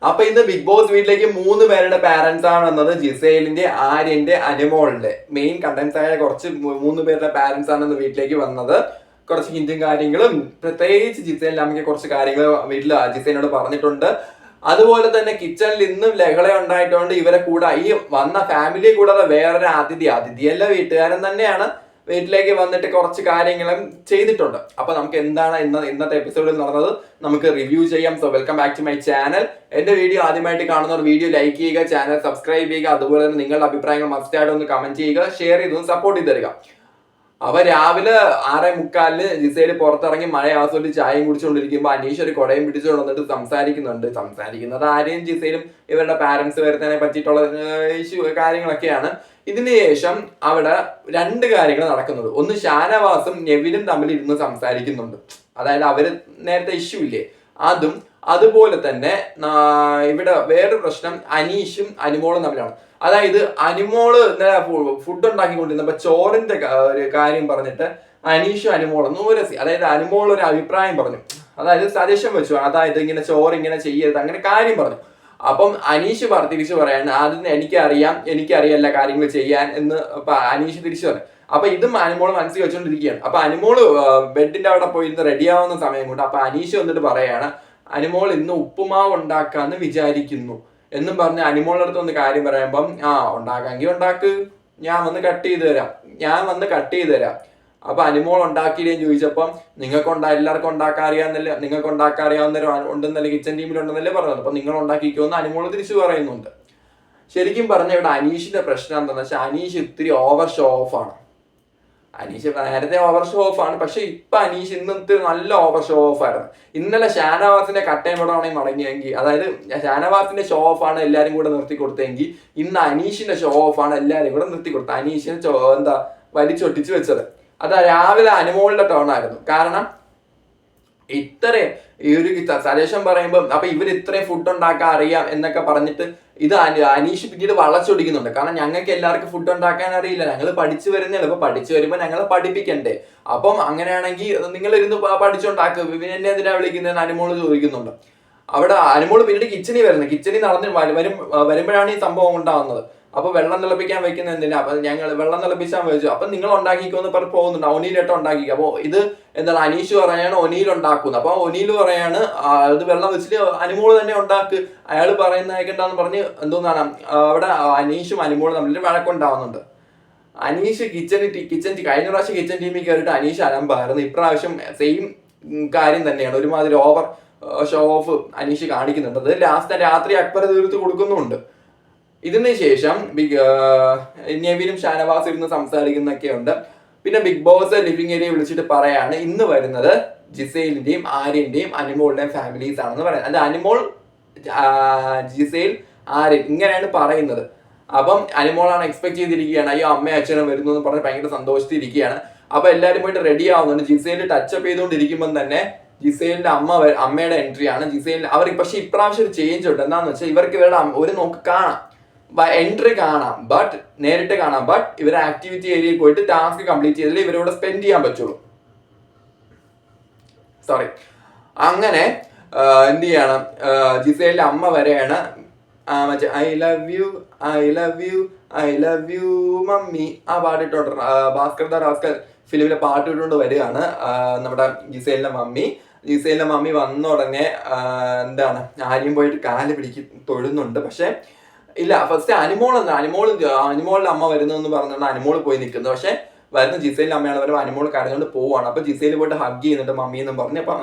അപ്പൊ ഇന്ന് big boss വീട്ടിലേക്ക് 3 പേരുടെ പാരന്റ്സ് ആണ് വന്നത്. ജിസേലിന്റെ, ആര്യന്റെ, അനുമോളിന്റെ മെയിൻ കണ്ടന്റ്സ് ആയ കുറച്ച് 3 പേരുടെ പാരന്റ്സ് ആണ് ഇന്ന് വീട്ടിലേക്ക് വന്നത്. കുറച്ച് ഹിന്റും കാര്യങ്ങളും, പ്രത്യേകിച്ച് ജിസേലിന്റെ അമ്മയ്ക്ക് കുറച്ച് കാര്യങ്ങൾ വീട്ടിൽ ജിസേലിനോട് പറഞ്ഞിട്ടുണ്ട്. അതുപോലെ തന്നെ കിച്ചണിൽ ഇന്നും ലഹള ഉണ്ടായിട്ടുണ്ട്. ഇവരെ കൂടെ ഈ വന്ന ഫാമിലി കൂടാതെ വേറൊരു അതിഥിയല്ല വീട്ടുകാരൻ തന്നെയാണ് വീട്ടിലേക്ക് വന്നിട്ട് കുറച്ച് കാര്യങ്ങളും ചെയ്തിട്ടുണ്ട്. അപ്പൊ നമുക്ക് എന്താണ് ഇന്നത്തെ എപ്പിസോഡിൽ നടന്നത് നമുക്ക് റിവ്യൂ ചെയ്യാം. So welcome back to my channel. എന്റെ വീഡിയോ ആദ്യമായിട്ട് കാണുന്നവർ വീഡിയോ ലൈക്ക് ചെയ്യുക, ചാനൽ സബ്സ്ക്രൈബ് ചെയ്യുക, അതുപോലെ തന്നെ നിങ്ങളുടെ അഭിപ്രായങ്ങൾ മസ്റ്റ് ആയിട്ട് ഒന്ന് കമന്റ് ചെയ്യുക, ഷെയർ ചെയ്തൊന്ന് സപ്പോർട്ട് ചെയ്ത് തരിക. അപ്പൊ രാവിലെ 6:45 ജിസേല് പുറത്തിറങ്ങി മഴ ആസ്വദിച്ച് ചായയും കുടിച്ചുകൊണ്ടിരിക്കുമ്പോൾ അനീഷ് ഒരു കുടയും പിടിച്ചുകൊണ്ട് വന്നിട്ട് സംസാരിക്കുന്നത് ആരെയും ജിസേലും ഇവരുടെ പാരന്റ്സ് വരുന്നതിനെ പറ്റിയിട്ടുള്ള ഇഷ്യൂ കാര്യങ്ങളൊക്കെയാണ്. ഇതിന് ശേഷം അവിടെ 2 കാര്യങ്ങൾ നടക്കുന്നത്. ഒന്ന്, ഷാനവാസും നെവിനും തമ്മിൽ ഇരുന്ന് സംസാരിക്കുന്നുണ്ട്. അതായത് അവര് നേരത്തെ ഇഷ്യൂ ഇല്ലേ അതും. അതുപോലെ തന്നെ ഇവിടെ വേറൊരു പ്രശ്നം അനീഷും അനുമോളും തമ്മിലാണ്. അതായത് അനുമോള് ഇന്നലെ ഫുഡ് ഉണ്ടാക്കിക്കൊണ്ടിരുന്നപ്പോ ചോറിന്റെ ഒരു കാര്യം പറഞ്ഞിട്ട് അനീഷും അനുമോളും അതായത് അനുമോൾ ഒരു അഭിപ്രായം പറഞ്ഞു, അതായത് സജഷൻ വെച്ചു, അതായത് ഇങ്ങനെ ചോറ് ഇങ്ങനെ ചെയ്യരുത്, അങ്ങനെ കാര്യം പറഞ്ഞു. അപ്പം അനീഷ് തിരിച്ചു പറയാണ്, അതിന് എനിക്കറിയല്ല കാര്യങ്ങൾ ചെയ്യാൻ എന്ന് അനീഷ് തിരിച്ചു പറഞ്ഞു. അപ്പൊ ഇതും അനുമോള് മനസ്സിൽ വെച്ചോണ്ടിരിക്കുകയാണ്. അപ്പൊ അനുമോള് ബെഡിന്റെ അവിടെ പോയിരുന്ന് റെഡിയാവുന്ന സമയം കൊണ്ട് അപ്പൊ അനീഷ് വന്നിട്ട് പറയാണ്, അനുമോൾ ഇന്ന് ഉപ്പുമാവ് ഉണ്ടാക്കാന്ന് വിചാരിക്കുന്നു എന്നും പറഞ്ഞ് അനുമോളുടെ അടുത്ത് ഒന്ന് കാര്യം പറയുമ്പം ഉണ്ടാക്കാമെങ്കിൽ ഉണ്ടാക്ക്, ഞാൻ വന്ന് കട്ട് ചെയ്ത് തരാം. അപ്പൊ അനുമോൾ ഉണ്ടാക്കിയില്ലേന്ന് ചോദിച്ചപ്പം എല്ലാവർക്കും ഉണ്ടാക്കാൻ അറിയാവുന്നവരും ഉണ്ടെന്നല്ലേ, കിച്ചൺ ടീമിലുണ്ടെന്നല്ലേ പറഞ്ഞത്. അപ്പൊ നിങ്ങൾ ഉണ്ടാക്കിക്കോന്ന് അനുമോൾ തിരിച്ചു പറയുന്നുണ്ട്. ശരിക്കും പറഞ്ഞ ഇവിടെ അനീഷിന്റെ പ്രശ്നം എന്താണെന്ന് വെച്ചാൽ അനീഷ് ഇത്തിരി ഓവർ ഷോ ഓഫ് ആണ്. അനീഷ് നേരത്തെ ഓവർ ഷോ ഓഫ് ആണ്, പക്ഷെ ഇപ്പൊ അനീഷ് ഇന്നത്തെ നല്ല ഓവർ ഷോ ഓഫ് ആയിരുന്നു. ഇന്നലെ ഷാനവാസിന്റെ കട്ടയമ്പടമാണെങ്കിൽ മടങ്ങിയെങ്കിൽ, അതായത് ഷാനവാസിന്റെ ഷോ ഓഫ് ആണ് എല്ലാരും കൂടെ നിർത്തി കൊടുത്തെങ്കിൽ, ഇന്ന് അനീഷിന്റെ ഷോ ഓഫ് ആണ് എല്ലാരും കൂടെ നിർത്തി കൊടുത്തത്. അനീഷിനെ വലിച്ചൊട്ടിച്ച് വെച്ചത്. അത് രാവിലെ അനുമോളുടെ ടേൺ ആയിരുന്നു. കാരണം ഇത്രയും ഈ ഒരു സജഷൻ പറയുമ്പോൾ അപ്പൊ ഇവർ ഇത്രയും ഫുഡ് ഉണ്ടാക്കാൻ അറിയാം എന്നൊക്കെ പറഞ്ഞിട്ട് ഇത് അനീഷ് പിന്നീട് വളച്ചൊടിക്കുന്നുണ്ട്. കാരണം ഞങ്ങൾക്ക് എല്ലാവർക്കും ഫുഡ് ഉണ്ടാക്കാൻ അറിയില്ല, ഞങ്ങൾ പഠിച്ചു വരുന്നില്ല. അപ്പൊ പഠിച്ചു വരുമ്പോൾ ഞങ്ങളെ പഠിപ്പിക്കണ്ടേ? അപ്പം അങ്ങനെയാണെങ്കിൽ നിങ്ങൾ ഇരുന്ന് പഠിച്ചുണ്ടാക്കുക, പിന്നെ എന്നെ എന്തിനാ വിളിക്കുന്നതെന്ന് അനുമോള് ചോദിക്കുന്നുണ്ട്. അവിടെ അനുമോള് പിന്നീട് കിച്ചണിൽ നടന്ന് വരുമ്പോഴാണ് ഈ സംഭവം ഉണ്ടാവുന്നത്. അപ്പൊ വെള്ളം തിളപ്പിക്കാൻ വെക്കുന്ന എന്തിനാ? അപ്പൊ ഞങ്ങൾ വെള്ളം തിളപ്പിച്ചാൽ വെച്ചു. അപ്പൊ നിങ്ങൾ ഉണ്ടാക്കിക്കോന്ന് പറഞ്ഞ് പോകുന്നുണ്ട്. ഒനീലേട്ടം ഉണ്ടാക്കിക്കുക. അപ്പൊ ഇത് എന്താണ് അനീഷ് പറയാണ് ഒനീൽ ഉണ്ടാക്കുന്നത്. അപ്പൊ ഒനീൽ പറയാണ് ഇത് വെള്ളം വെച്ചിട്ട് അനുമോള് തന്നെ ഉണ്ടാക്ക്, അയാൾ പറയുന്ന കേൾക്കണ്ടെന്ന് പറഞ്ഞ് എന്തോന്നാണ് അവിടെ അനീഷും അനുമോളും തമ്മിൽ വഴക്കുണ്ടാവുന്നുണ്ട്. അനീഷ് കഴിഞ്ഞ പ്രാവശ്യം കിച്ചൺ ടീമിൽ കയറിയിട്ട് അനീഷ് അലമ്പായിരുന്നു. ഇപ്രാവശ്യം സെയിം കാര്യം തന്നെയാണ്. ഒരുമാതിരി ഓവർ ഷോ ഓഫ് അനീഷ് കാണിക്കുന്നുണ്ട്. അത് രാത്രി അക്ബർ തീർത്ത് കൊടുക്കുന്നുണ്ട്. ഇതിന് ശേഷം നെവിനും ഷാനവാസും ഇരുന്ന് സംസാരിക്കുന്നൊക്കെ ഉണ്ട്. പിന്നെ ബിഗ് ബോസ് ലിവിംഗ് ഏരിയ വിളിച്ചിട്ട് പറയാണ് ഇന്ന് വരുന്നത് ജിസേലിന്റെയും ആര്യന്റെയും അനുമോളുടെയും ഫാമിലീസ് ആണെന്ന് പറയാം. അത് അനുമോൾ, ജിസേൽ, ആര്യൻ ഇങ്ങനെയാണ് പറയുന്നത്. അപ്പം അനുമോളാണ് എക്സ്പെക്ട് ചെയ്തിരിക്കുകയാണ്, അയ്യോ അമ്മയും അച്ഛനും വരുന്നു എന്ന് പറഞ്ഞ് ഭയങ്കര സന്തോഷത്തിരിക്കുകയാണ്. അപ്പൊ എല്ലാവരും പോയിട്ട് റെഡി ആവുന്നുണ്ട്. ജിസേൽ ടച്ചപ്പ് ചെയ്തുകൊണ്ടിരിക്കുമ്പോൾ തന്നെ ജിസേലിന്റെ അമ്മയുടെ എൻട്രി ആണ്. പക്ഷെ ഇപ്രാവശ്യം ഒരു ചേഞ്ച് ഉണ്ട്. എന്താന്ന് വെച്ചാൽ ഇവർക്ക് ഇവരുടെ ഒരു നോക്ക് കാണാം, എൻട്രി കാണാം, നേരിട്ട് കാണാം. ബട്ട് ഇവരെ ആക്ടിവിറ്റി ഏരിയയിൽ പോയിട്ട് ടാസ്ക് കംപ്ലീറ്റ് ചെയ്താലേ ഇവരോട് സ്പെൻഡ് ചെയ്യാൻ പറ്റുള്ളൂ. അങ്ങനെ എന്ത് ചെയ്യണം, ജിസേലിന്റെ അമ്മ വരെയാണ് മറ്റേ ഐ ലവ് യു മമ്മി ആ പാട്ടിട്ടോണ്ട് ഭാസ്കർ ദ റാസ്കൽ ഫിലിമിലെ പാട്ട് ഇട്ടുകൊണ്ട് വരികയാണ് നമ്മുടെ ജിസേലിന്റെ മമ്മി വന്ന ഉടനെ എന്താണ് ആര്യം പോയിട്ട് കാല് തൊഴുന്നുണ്ട്. പക്ഷെ ഇല്ല, ഫസ്റ്റ് അനുമോളുടെ അമ്മ വരുന്നു എന്ന് പറഞ്ഞുകൊണ്ട് അനുമോൾ പോയി നിൽക്കുന്നു. പക്ഷെ വരുന്ന ജിസേലിന്റെ അമ്മയാണ് വരുമ്പോൾ അനുമോൾ കരഞ്ഞുകൊണ്ട് പോവാണ്. അപ്പൊ ജിസേൽ പോയിട്ട് ഹഗ് ചെയ്യുന്നുണ്ട് മമ്മി എന്നും പറഞ്ഞ്. അപ്പൊ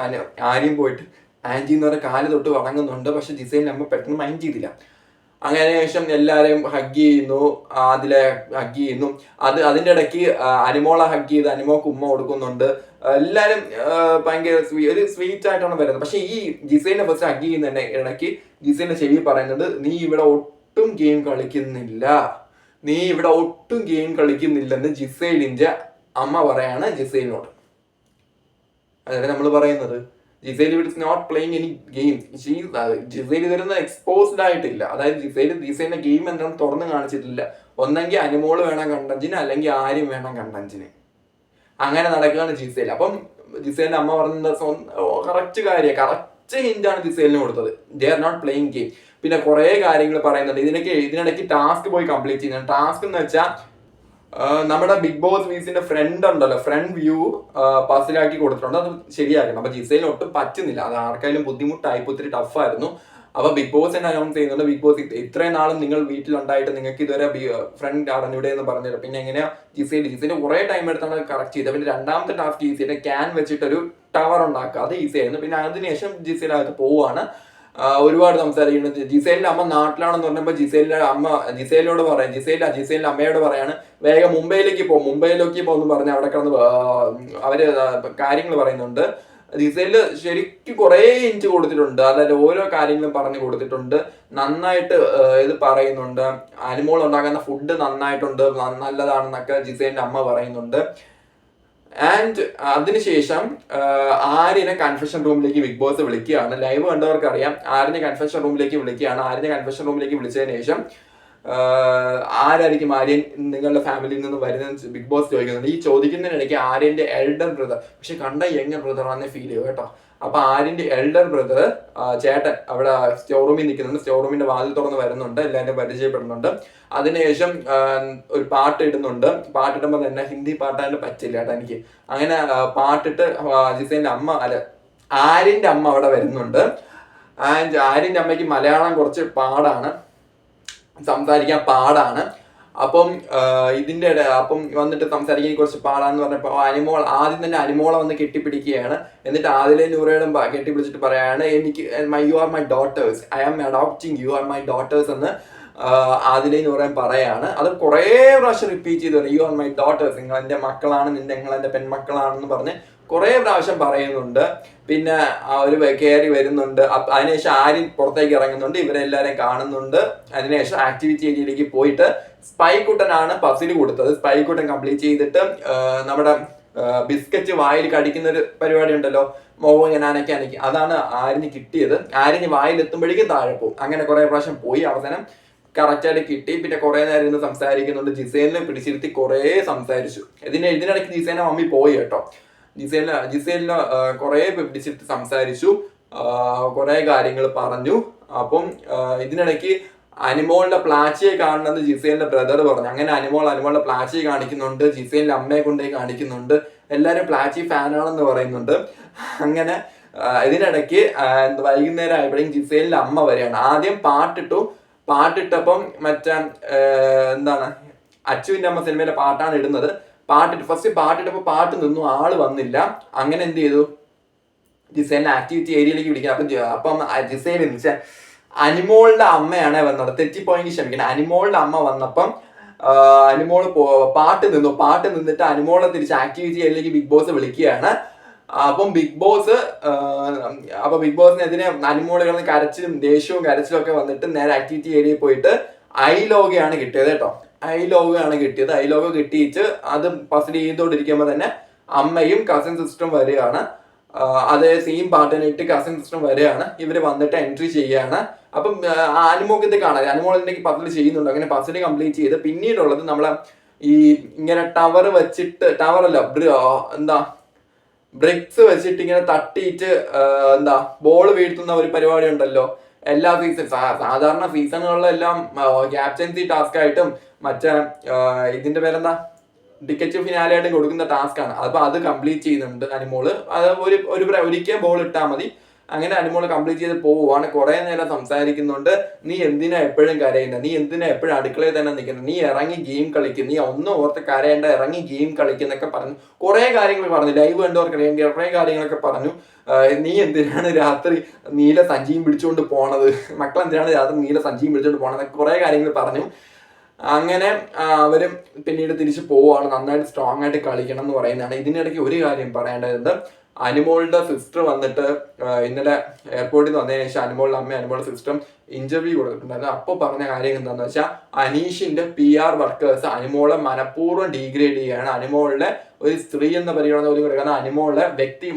ആര്യം പോയിട്ട് ആന്റി എന്ന് പറഞ്ഞ കാല് തൊട്ട് വണങ്ങുന്നുണ്ട്. പക്ഷെ ജിസേലിന്റെ അമ്മ പെട്ടെന്ന് മൈൻഡ് ചെയ്തില്ല. അങ്ങനെ ശേഷം എല്ലാരെയും ഹഗ് ചെയ്യുന്നു, അതിന്റെ ഇടയ്ക്ക് അനുമോളെ ഹഗ് ചെയ്ത് അനുമോക്ക് ഉമ്മ കൊടുക്കുന്നുണ്ട്. എല്ലാരും ഭയങ്കര ഒരു സ്വീറ്റ് ആയിട്ടാണ് വരുന്നത്. പക്ഷെ ഈ ജിസേലിനെ ഫസ്റ്റ് ഹഗ് ചെയ്യുന്നതിന്റെ ഇടയ്ക്ക് ജിസേലിന്റെ ചെവി പറയുന്നത് നീ ഇവിടെ ഒട്ടും ഗെയിം കളിക്കുന്നില്ലെന്ന് ജിസേലിന്റെ അമ്മ പറയാണ് ജിസേലിനോട്. അതായത് നമ്മൾ പറയുന്നത് Giselle is not playing any game. Giselle ഇതൊന്നും എക്സ്പോസ്ഡ് ആയിട്ടില്ല. അതായത് ജിസേലിന്റെ ഗെയിം എന്താണെന്ന് തുറന്ന് കാണിച്ചിട്ടില്ല. ഒന്നെങ്കിൽ അനുമോള് വേണം കണ്ടന്റിന്, അല്ലെങ്കിൽ ആരും വേണം കണ്ടന്റിന്. അങ്ങനെ നടക്കുകയാണ് ജിസേൽ. അപ്പം ജിസേലിന്റെ അമ്മ പറഞ്ഞ കറക്റ്റ് കുറച്ച് ഹിന്റാണ് ജിസേലിന് കൊടുത്തത്. They are not playing game. പിന്നെ കുറെ കാര്യങ്ങൾ പറയുന്നുണ്ട്. ഇതിനിടയ്ക്ക് ടാസ്ക് പോയി കംപ്ലീറ്റ് ചെയ്യുന്നത്. ടാസ്ക് എന്ന് വെച്ചാൽ നമ്മുടെ ബിഗ് ബോസ് വീസിന്റെ ഫ്രണ്ട് ഉണ്ടല്ലോ, ഫ്രണ്ട് വ്യൂ പസിലാക്കി കൊടുത്തിട്ടുണ്ട്. അത് ശരിയാക്കണം. അപ്പൊ ജിസേലിന് ഒട്ടും പറ്റുന്നില്ല. അത് ആർക്കായാലും ബുദ്ധിമുട്ടായി, ഒത്തിരി ടഫായിരുന്നു. അപ്പൊ ബിഗ് ബോസ് തന്നെ അനൗൺസ് ചെയ്യുന്നുണ്ട്, ബിഗ് ബോസ് ഇത്രയും നാളും നിങ്ങൾ വീട്ടിലുണ്ടായിട്ട് നിങ്ങൾക്ക് ഇതുവരെ ഫ്രണ്ട് അറിഞ്ഞൂടെ എന്ന് പറഞ്ഞില്ല. പിന്നെ എങ്ങനെയാ ജിസേലിന്റെ കുറെ ടൈം എടുത്താണ് കറക്റ്റ് ചെയ്തത്. പിന്നെ രണ്ടാമത്തെ ടാസ്ക് ജിസേലിന്റെ ക്യാൻ വെച്ചിട്ടൊരു ടവർ ഉണ്ടാക്കുക, അത് ഈസി ആയിരുന്നു. പിന്നെ അതിനുശേഷം ജിസേൽ അകത്ത് പോവാണ്. ഒരുപാട് സംസാരിക്കുന്നത്. ജിസേലിന്റെ അമ്മ നാട്ടിലാണെന്ന് പറഞ്ഞപ്പോൾ ജിസേലിനോട് പറയാം, ജിസേലിന്റെ അമ്മയോട് പറയാണ് വേഗം മുംബൈയിലേക്ക് പോകുമെന്ന് പറഞ്ഞ് അവിടെ കിടന്ന് അവര് കാര്യങ്ങൾ പറയുന്നുണ്ട്. ജിസേലിന് ശരിക്കും കുറെ ഇഞ്ച് കൊടുത്തിട്ടുണ്ട്. അതായത് ഓരോ കാര്യങ്ങളും പറഞ്ഞു കൊടുത്തിട്ടുണ്ട്. നന്നായിട്ട് ഇത് പറയുന്നുണ്ട്. അനിമോൾ ഉണ്ടാക്കുന്ന ഫുഡ് നന്നായിട്ടുണ്ട്, നല്ലതാണെന്നൊക്കെ ജിസേലിന്റെ അമ്മ പറയുന്നുണ്ട്. ആൻഡ് അതിനുശേഷം ആര്യനെ കൺഫെഷൻ റൂമിലേക്ക് ബിഗ് ബോസ് വിളിക്കുകയാണ്. ലൈവ് കണ്ടവർക്ക് അറിയാം. ആര്യനെ കൺഫെഷൻ റൂമിലേക്ക് വിളിക്കുകയാണ്. ആര്യനെ കൺഫെഷൻ റൂമിലേക്ക് വിളിച്ചതിന് ശേഷം ആരായിരിക്കും ആര്യൻ നിങ്ങളുടെ ഫാമിലിയിൽ നിന്ന് വരുന്നത് ബിഗ് ബോസ് ചോദിക്കുന്നുണ്ട്. ഈ ചോദിക്കുന്നതിനിടയ്ക്ക് ആര്യന്റെ എൽഡർ ബ്രദർ, പക്ഷെ കണ്ട യങ് ബ്രദർ ആണെന്ന് ഫീൽ ചെയ്യും കേട്ടോ. അപ്പൊ ആര്യന്റെ എൽഡർ ബ്രദർ ചേട്ടൻ അവിടെ സ്റ്റോർ റൂമിൽ നിൽക്കുന്നുണ്ട്. സ്റ്റോർ റൂമിന്റെ വാതിൽ തുറന്ന് വരുന്നുണ്ട്, എല്ലാവരും പരിചയപ്പെടുന്നുണ്ട്. അതിനുശേഷം ഒരു പാട്ട് ഇടുന്നുണ്ട്. പാട്ടിടുമ്പോൾ തന്നെ ഹിന്ദി പാട്ടായിട്ട് പറ്റില്ല കേട്ടോ എനിക്ക്. അങ്ങനെ പാട്ടിട്ട് ജിസേലിന്റെ അമ്മ ആര്യന്റെ അമ്മ അവിടെ വരുന്നുണ്ട്. ആൻഡ് ആര്യന്റെ അമ്മയ്ക്ക് മലയാളം കുറച്ച് പാടാണ്, സംസാരിക്കാൻ പാടാണ്. അപ്പം അപ്പം വന്നിട്ട് സംസാരിക്കാൻ കുറച്ച് പാടാന്ന് പറഞ്ഞപ്പോൾ ആദ്യം തന്നെ അനിമോളെ വന്ന് കെട്ടിപ്പിടിക്കുകയാണ്. എന്നിട്ട് ആദിലെ നൂറയുടെ കെട്ടിപ്പിടിച്ചിട്ട് പറയാണ്, you are my daughters, I am adopting you are my daughters എന്ന് ആദിലെ നൂറയും പറയാണ്. അത് കുറേ പ്രാവശ്യം റിപ്പീറ്റ് ചെയ്ത് പറയും, യു ആർ മൈ ഡോട്ടേഴ്സ്, നിങ്ങൾ എൻ്റെ മക്കളാണ്, നിങ്ങൾ എൻ്റെ പെൺമക്കളാണെന്ന് പറഞ്ഞ് കുറെ പ്രാവശ്യം പറയുന്നുണ്ട്. പിന്നെ അവർ കയറി വരുന്നുണ്ട്. അതിനുശേഷം ആര്യൻ പുറത്തേക്ക് ഇറങ്ങുന്നുണ്ട്, ഇവരെല്ലാവരെയും കാണുന്നുണ്ട്. അതിനുശേഷം ആക്ടിവിറ്റി ഏരിയയിലേക്ക് പോയിട്ട് സ്പൈക്കുട്ടനാണ് പസിൽ കൊടുത്തത്. സ്പൈക്കുട്ടൻ കംപ്ലീറ്റ് ചെയ്തിട്ട് നമ്മുടെ ബിസ്ക്കറ്റ് വായിൽ കടിക്കുന്ന ഒരു പരിപാടി ഉണ്ടല്ലോ, മോഹൻ ഇങ്ങനെ അനക്കി, അതാണ് ആര്യന് കിട്ടിയത്. ആര്യന് വായിൽ എത്തുമ്പോഴേക്കും താഴെ പോകും. അങ്ങനെ കുറെ പ്രാവശ്യം പോയി, അവസാനം കറക്റ്റായിട്ട് കിട്ടി. പിന്നെ കുറെ നേരം ഇരുന്ന് സംസാരിക്കുന്നുണ്ട്. ജിസേലിനെ പിടിച്ചിരുത്തി കുറെ സംസാരിച്ചു. ഇതിനിടയ്ക്ക് ജിസേലിന്റെ മമ്മി പോയി കേട്ടോ. ജിസേലിന് കുറെ പിടിച്ചിട്ട് സംസാരിച്ചു, കുറെ കാര്യങ്ങൾ പറഞ്ഞു. അപ്പം ഇതിനിടയ്ക്ക് അനിമോളുടെ പ്ലാച്ചിയെ കാണുന്നത് ജിസേലിന്റെ ബ്രദർ പറഞ്ഞു. അങ്ങനെ അനിമോളുടെ പ്ലാച്ചിയെ കാണിക്കുന്നുണ്ട്, ജിസേലിന്റെ അമ്മയെ കൊണ്ടുപോയി കാണിക്കുന്നുണ്ട്. എല്ലാവരും പ്ലാച്ചി ഫാനാണെന്ന് പറയുന്നുണ്ട്. അങ്ങനെ ഇതിനിടയ്ക്ക് വൈകുന്നേരം ആയപ്പോഴേക്കും ജിസേലിന്റെ അമ്മ വരികയാണ്. ആദ്യം പാട്ടിട്ടപ്പം മറ്റേ അച്ചുവിന്റെ അമ്മ സിനിമയിലെ പാട്ടാണ് ഇടുന്നത്. ഫസ്റ്റ് പാട്ടിട്ടപ്പോൾ പാട്ട് നിന്നു, ആള് വന്നില്ല. അങ്ങനെ എന്ത് ചെയ്തു, ജിസേലിനെ ആക്ടിവിറ്റി ഏരിയയിലേക്ക് വിളിക്കുക. അപ്പം ജിസേൽ അനിമോളുടെ അമ്മയാണ് വന്നത്. തെറ്റിപ്പോയെങ്കിൽ ക്ഷമിക്കണം. അനിമോളുടെ അമ്മ വന്നപ്പം അനിമോള് പാട്ട് നിന്നിട്ട് അനിമോളെ തിരിച്ച് ആക്ടിവിറ്റി ഏരിയയിലേക്ക് ബിഗ് ബോസ് വിളിക്കുകയാണ്. അപ്പം ബിഗ് ബോസിനെതിരെ അനിമോളുകൾ കരച്ചിലും ദേഷ്യവും കരച്ചിലും ഒക്കെ വന്നിട്ട് നേരെ ആക്ടിവിറ്റി ഏരിയയിൽ പോയിട്ട് ഐലോഗയാണ് കിട്ടിയത് കേട്ടോ. ഐലോഗ കിട്ടിയിട്ട് അത് പസിൽ ചെയ്തോണ്ടിരിക്കുമ്പോൾ തന്നെ അമ്മയും കസിൻ സിസ്റ്ററും വരികയാണ്. അതേ സെയിം പാട്ടിനിട്ട് കസിൻ സിസ്റ്ററും വരികയാണ്. ഇവര് വന്നിട്ട് എൻട്രി ചെയ്യുകയാണ്. അപ്പം അനിമോക്ക് ഇത് കാണാം, അനിമോളിന്റെ പസിൽ ചെയ്യുന്നുണ്ട്. അങ്ങനെ പസിൽ കംപ്ലീറ്റ് ചെയ്ത് പിന്നീടുള്ളത് നമ്മളെ ഈ ഇങ്ങനെ ബ്രിക്സ് വെച്ചിട്ട് ഇങ്ങനെ തട്ടിയിട്ട് ബോൾ വീഴ്ത്തുന്ന ഒരു പരിപാടി ഉണ്ടല്ലോ. എല്ലാ സാധാരണ സീസണുകളിലെല്ലാം ക്യാപ്റ്റൻസി ടാസ്ക് ആയിട്ടും മറ്റേ ഇതിന്റെ പേരെന്താ ടിക്കറ്റ് ഫിനാലായിട്ടും കൊടുക്കുന്ന ടാസ്ക് ആണ്. അപ്പൊ അത് കംപ്ലീറ്റ് ചെയ്യുന്നുണ്ട് അനിമോള്. അത് ഒരിക്കൽ ബോൾ ഇട്ടാൽ മതി. അങ്ങനെ അനിമോള് കംപ്ലീറ്റ് ചെയ്ത് പോവുകയാണ്. കുറെ നേരം സംസാരിക്കുന്നുണ്ട്. നീ എന്തിനാ എപ്പോഴും കരയുന്നത്, നീ എന്തിനാ എപ്പോഴും അടുക്കളയിൽ തന്നെ നിൽക്കുന്നത്, നീ ഇറങ്ങി ഗെയിം കളിക്കും, നീ ഒന്നും ഓർത്ത് കരയേണ്ട, ഇറങ്ങി ഗെയിം കളിക്കുന്നൊക്കെ പറഞ്ഞു. കുറെ കാര്യങ്ങൾ പറഞ്ഞു. ലൈവ് കണ്ടവർക്ക് അറിയാമെങ്കിൽ കുറെ കാര്യങ്ങളൊക്കെ പറഞ്ഞു. നീ എന്തിനാണ് രാത്രി നീല സഞ്ചിയും പിടിച്ചുകൊണ്ട് പോണത്, മക്കൾ എന്തിനാണ് രാത്രി നീല സഞ്ചിയും പിടിച്ചുകൊണ്ട് പോണത്, കുറെ കാര്യങ്ങൾ പറഞ്ഞു. അങ്ങനെ അവരും പിന്നീട് തിരിച്ചു പോവുകയാണ്. നന്നായിട്ട് സ്ട്രോങ് ആയിട്ട് കളിക്കണം എന്ന് പറയുന്നതാണ്. ഇതിനിടയ്ക്ക് ഒരു കാര്യം പറയേണ്ടത്, അനിമോളുടെ സിസ്റ്റർ വന്നിട്ട് ഇന്നലെ എയർപോർട്ടിൽ നിന്ന് വന്നതിന് ശേഷം അനിമോളുടെ അമ്മ അനിമോളുടെ സിസ്റ്ററും ഇന്റർവ്യൂ കൊടുത്തിട്ടുണ്ടായിരുന്നു. അപ്പോൾ പറഞ്ഞ കാര്യം എന്താണെന്ന് വെച്ചാൽ, അനീഷിന്റെ PR വർക്കേഴ്സ് അനിമോളെ മനഃപൂർവ്വം ഡീഗ്രേഡ് ചെയ്യുകയാണ്. അനിമോളിലെ ഒരു സ്ത്രീ എന്ന പരിഗണന പോലും കൊടുക്കുന്ന അനിമോളിലെ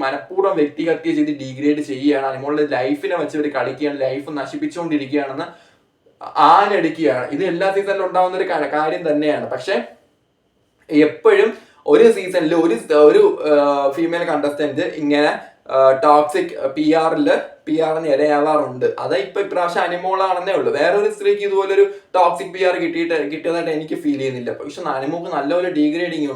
മനഃപൂർവ്വം വ്യക്തിഹത്യ ചെയ്ത് ഡീഗ്രേഡ് ചെയ്യുകയാണ്. അനിമോളുടെ ലൈഫിനെ വെച്ച് ഇവർ കളിക്കുകയാണ്, ലൈഫ് നശിപ്പിച്ചുകൊണ്ടിരിക്കുകയാണെന്ന് ആഞ്ഞടിക്കുകയാണ്. ഇത് എല്ലാ സീസണിലും ഉണ്ടാവുന്ന ഒരു കാര്യം തന്നെയാണ്. പക്ഷെ എപ്പോഴും ഒരു സീസണിൽ ഒരു ഫീമെയിൽ കണ്ടസ്റ്റന്റ് ഇങ്ങനെ ടോക്സിക് പി ആറിന് ഇരയാവാറുണ്ട്. അത് ഇപ്രാവശ്യം അനുമോളാണെന്നേ ഉള്ളൂ. വേറൊരു സ്ത്രീക്ക് ഇതുപോലൊരു ടോക്സിക് PR കിട്ടിയതായിട്ട് എനിക്ക് ഫീൽ ചെയ്യുന്നില്ല. പക്ഷെ അനുമോക്ക് നല്ലപോലെ ഡീഗ്രേഡിങ്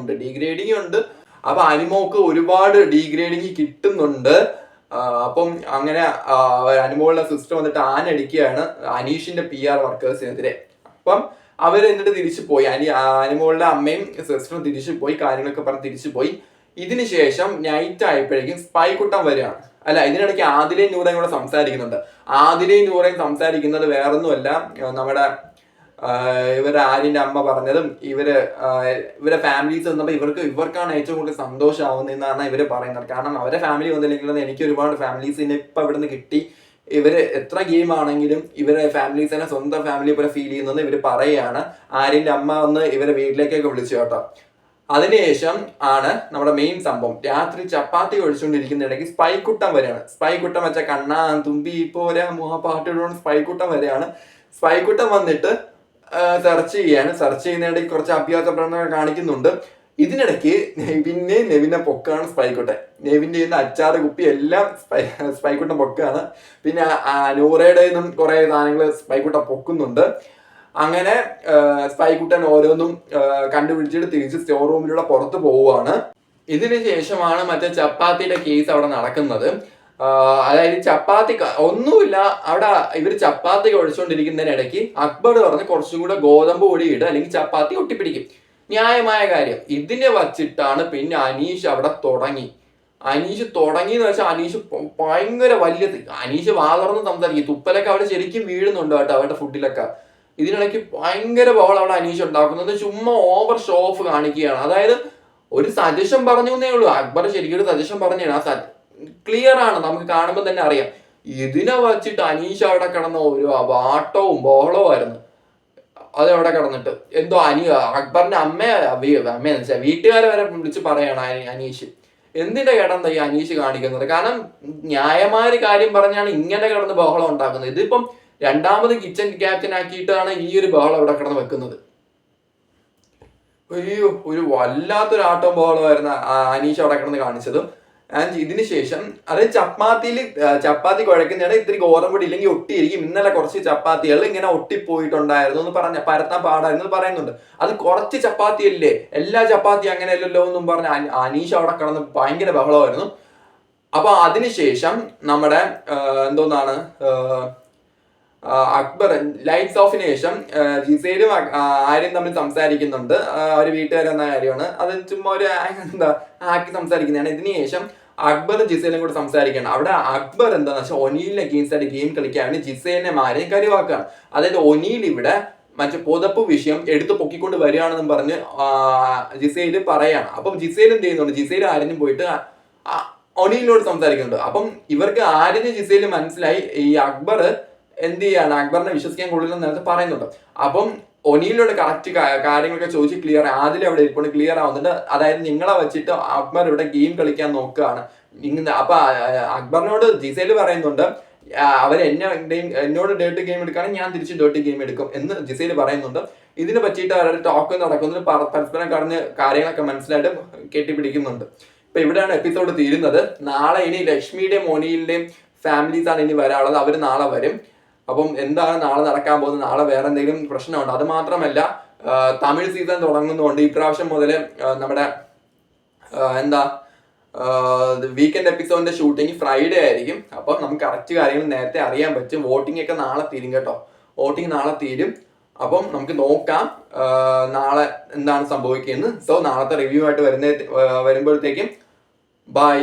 ഉണ്ട്. അപ്പൊ അനുമോക്ക് ഒരുപാട് ഡീഗ്രേഡിങ് കിട്ടുന്നുണ്ട്. അപ്പം അങ്ങനെ അനുമോളുടെ സിസ്റ്റർ വന്നിട്ട് ആനടിക്കുകയാണ് അനീഷിന്റെ PR വർക്കേഴ്സിനെതിരെ. അപ്പം അവർ എന്നിട്ട് തിരിച്ചു പോയി. അനുമോളുടെ അമ്മയും സിസ്റ്ററും തിരിച്ചു പോയി, കാര്യങ്ങളൊക്കെ പറഞ്ഞ് തിരിച്ചു പോയി. ഇതിന് ശേഷം നൈറ്റ് ആയപ്പോഴേക്കും സ്പൈക്കുട്ടൻ വരികയാണ്. അല്ല, ഇതിനിടയ്ക്ക് ആദിലയും നൂറയും കൂടെ സംസാരിക്കുന്നുണ്ട്. ആദിലയും നൂറയും സംസാരിക്കുന്നത് വേറൊന്നുമല്ല, നമ്മുടെ ഇവരുടെ ആര്യന്റെ അമ്മ പറഞ്ഞതും ഇവരെ ഫാമിലീസ് വന്നപ്പോൾ ഇവർക്കാണ് ഏറ്റവും കൂടുതൽ സന്തോഷമാവുന്നതെന്നാണ് ഇവര് പറയുന്നത്. കാരണം അവരെ ഫാമിലി വന്നില്ലെങ്കിൽ എനിക്ക് ഒരുപാട് ഫാമിലീസിനെ ഇപ്പൊ ഇവിടുന്ന് കിട്ടി. ഇവര് എത്ര ഗെയിം ആണെങ്കിലും ഇവരെ ഫാമിലീസിനെ സ്വന്തം ഫാമിലി പോലെ ഫീൽ ചെയ്യുന്നത് ഇവര് പറയുകയാണ്. ആര്യന്റെ അമ്മ വന്ന് ഇവരെ വീട്ടിലേക്കൊക്കെ വിളിച്ചു കേട്ടോ. അതിനുശേഷം ആണ് നമ്മുടെ മെയിൻ സംഭവം. രാത്രി ചപ്പാത്തി ഒഴിച്ചുകൊണ്ടിരിക്കുന്നിടയ്ക്ക് സ്പൈക്കുട്ടൻ വരികയാണ്. സ്പൈക്കുട്ടൻ വെച്ച കണ്ണാ തുമ്പി പോരാ പാട്ടുകളോട് സ്പൈക്കുട്ടൻ വരികയാണ്. സ്പൈക്കുട്ടൻ വന്നിട്ട് സെർച്ച് ചെയ്യുന്നതിനിടയ്ക്ക് കുറച്ച് അഭ്യാസ പ്രകടനങ്ങൾ കാണിക്കുന്നുണ്ട്. ഇതിനിടയ്ക്ക് നെവിനെ പൊക്കാണ് സ്പൈക്കുട്ടൻ. നെവിന്റെ അച്ചാറ് കുപ്പി എല്ലാം സ്പൈക്കുട്ടൻ പൊക്കാണ്. പിന്നെ നൂറയുടെ നിന്നും കുറെ സാധനങ്ങൾ സ്പൈക്കുട്ടൻ പൊക്കുന്നുണ്ട്. അങ്ങനെ സ്പൈക്കുട്ടൻ ഓരോന്നും കണ്ടുപിടിച്ചിട്ട് തിരിച്ച് സ്റ്റോർ റൂമിലൂടെ പുറത്ത് പോവുകയാണ്. ഇതിന് ശേഷമാണ് മറ്റേ ചപ്പാത്തിയുടെ കേസ് അവിടെ നടക്കുന്നത്. അതായത് ചപ്പാത്തി ഒന്നുമില്ല, അവിടെ ഇവർ ചപ്പാത്തി കഴിച്ചുകൊണ്ടിരിക്കുന്നതിനിടയ്ക്ക് അക്ബർ പറഞ്ഞ് കുറച്ചും കൂടെ ഗോതമ്പ് പൊടി ഇടുക, അല്ലെങ്കിൽ ചപ്പാത്തി ഒട്ടിപ്പിടിക്കും. ന്യായമായ കാര്യം. ഇതിനെ വച്ചിട്ടാണ് പിന്നെ അനീഷ് അവിടെ തുടങ്ങി എന്ന് വെച്ചാൽ അനീഷ് ഭയങ്കര വലിയ അനീഷ് വാതർന്ന് സംസാരിക്കും. തുപ്പലൊക്കെ അവിടെ ശരിക്കും വീഴുന്നുണ്ട് കേട്ടോ അവരുടെ ഫുഡിലൊക്കെ. ഇതിനിടയ്ക്ക് ഭയങ്കര ബഹളം അവിടെ അനീഷ് ഉണ്ടാക്കുന്നത്. ചുമ്മാ ഓവർ ഷോ ഓഫ് കാണിക്കുകയാണ്. അതായത് ഒരു സജഷൻ പറഞ്ഞു എന്നേ ഉള്ളൂ. അക്ബർ ശരിക്കും ഒരു സജഷൻ പറഞ്ഞാണ്, ക്ലിയർ ആണ്, നമുക്ക് കാണുമ്പോൾ തന്നെ അറിയാം. ഇതിനെ വച്ചിട്ട് അനീഷ് അവിടെ കിടന്ന ഒരു വാട്ടവും ബഹളവും ആയിരുന്നു. അതെവിടെ കിടന്നിട്ട് എന്തോ അക്ബറിന്റെ അമ്മയെന്ന് വെച്ചാൽ വീട്ടുകാരെ വരെ വിളിച്ച് പറയാണ് അനീഷ് എന്തിന്റെ കിടന്ന ഈ അനീഷ് കാണിക്കുന്നത്. കാരണം ന്യായമായ ഒരു കാര്യം പറഞ്ഞാണ് ഇങ്ങനെ കിടന്ന് ബഹളം ഉണ്ടാക്കുന്നത്. ഇതിപ്പം രണ്ടാമത് കിച്ചൺ ക്യാപ്റ്റൻ ആക്കിയിട്ടാണ് ഈ ഒരു ബഹളം ഇവിടെ കിടന്ന് വെക്കുന്നത്. അയ്യോ, ഒരു വല്ലാത്തൊരു ആട്ടവും ബഹളമായിരുന്നു അനീഷ് അവിടെ കിടന്ന് കാണിച്ചതും. ആൻഡ് ഇതിന് ശേഷം അത് ചപ്പാത്തി കുഴക്കുന്നതാണ്. ഇത്തിരി ഗോതമ്പൊടി ഇല്ലെങ്കിൽ ഒട്ടിയിരിക്കും. ഇന്നലെ കുറച്ച് ചപ്പാത്തികൾ ഇങ്ങനെ ഒട്ടിപ്പോയിട്ടുണ്ടായിരുന്നു എന്ന് പരത്താൻ പാടായിരുന്നു പറയുന്നുണ്ട്. അത് കുറച്ച് ചപ്പാത്തിയല്ലേ, എല്ലാ ചപ്പാത്തി അങ്ങനെയല്ലല്ലോ എന്നും പറഞ്ഞ അനീഷ് അവിടെ കിടന്ന് ഭയങ്കര ബഹളമായിരുന്നു. അപ്പൊ അതിനുശേഷം നമ്മുടെ എന്തോന്നാണ് അക്ബർ ലൈറ്റ്സ് ഓഫിന് ശേഷം ജിസയിലും ആര്യം തമ്മിൽ സംസാരിക്കുന്നുണ്ട്. ഒരു വീട്ടുകാരെന്ന കാര്യമാണ്. അത് ചുമ്മാ ഒരു ആക്കി സംസാരിക്കുന്നതാണ്. ഇതിന് ശേഷം അക്ബർ ജിസയിലും കൂടെ സംസാരിക്കുകയാണ്. അവിടെ അക്ബർ എന്താണെന്ന് വെച്ചാൽ ഒനീലിനെ അഗെയിൻസ്റ്റ് ആയിട്ട് ഗെയിം കളിക്കുകയാണ്. ജിസയിലിനെ മാരെയും കരിവാക്കുകയാണ്. അതായത് ഒനീൽ ഇവിടെ മറ്റേ പുതപ്പ് വിഷയം എടുത്ത് പൊക്കിക്കൊണ്ട് വരികയാണെന്നും പറഞ്ഞ് ജിസയിൽ പറയാണ്. അപ്പം ജിസയിൽ എന്ത് ചെയ്യുന്നുണ്ട്, ജിസയിൽ ആര്യനും പോയിട്ട് ഒനീലിനോട് സംസാരിക്കുന്നുണ്ട്. അപ്പം ഇവർക്ക് ആര്യന് ജിസയിൽ മനസ്സിലായി ഈ അക്ബർ എന്ത് ചെയ്യാണ്, അക്ബറിനെ വിശ്വസിക്കാൻ കൊള്ളില്ലെന്ന് നേരത്തെ പറയുന്നുണ്ട്. അപ്പം ഒനീലിനോട് കറക്റ്റ് കാര്യങ്ങളൊക്കെ ചോദിച്ച് ക്ലിയർ ആദിൽ അവിടെ ഇപ്പോൾ ക്ലിയർ ആവുന്നുണ്ട്. അതായത് നിങ്ങളെ വെച്ചിട്ട് അക്ബർ ഇവിടെ ഗെയിം കളിക്കാൻ നോക്കുകയാണ്. അപ്പൊ അക്ബറിനോട് ജിസയിൽ പറയുന്നുണ്ട്, എന്നോട് ഡേർട്ടി ഗെയിം എടുക്കുകയാണെങ്കിൽ ഞാൻ തിരിച്ച് ഡേർട്ടി ഗെയിം എടുക്കും എന്ന് ജിസയിൽ പറയുന്നുണ്ട്. ഇതിനെ പറ്റിയിട്ട് അവരുടെ ടോക്ക് നടക്കുന്നത്, പരസ്പരം കടന്ന് കാര്യങ്ങളൊക്കെ മനസ്സിലായിട്ട് കെട്ടിപ്പിടിക്കുന്നുണ്ട്. ഇപ്പൊ ഇവിടെയാണ് എപ്പിസോഡ് തീരുന്നത്. നാളെ ഇനി ലക്ഷ്മിയുടെയും ഒനീലിന്റെയും ഫാമിലീസ് ആണ് ഇനി വരാനുള്ളത്. അവർ നാളെ വരും. അപ്പം എന്താണ് നാളെ നടക്കാൻ പോകുന്നത്, നാളെ വേറെ എന്തെങ്കിലും പ്രശ്നമുണ്ട്. അത് മാത്രമല്ല തമിഴ് സീസൺ തുടങ്ങുന്നതുകൊണ്ട് ഇപ്രാവശ്യം മുതൽ നമ്മുടെ വീക്കെൻഡ് എപ്പിസോഡിന്റെ ഷൂട്ടിംഗ് ഫ്രൈഡേ ആയിരിക്കും. അപ്പം നമുക്ക് കറക്റ്റ് കാര്യങ്ങൾ നേരത്തെ അറിയാൻ പറ്റും. വോട്ടിംഗ് ഒക്കെ നാളെ തീരും കേട്ടോ. വോട്ടിംഗ് നാളെ തീരും. അപ്പം നമുക്ക് നോക്കാം നാളെ എന്താണ് സംഭവിക്കുന്നത്. സോ നാളത്തെ റിവ്യൂ ആയിട്ട് വരുമ്പോഴത്തേക്കും ബൈ.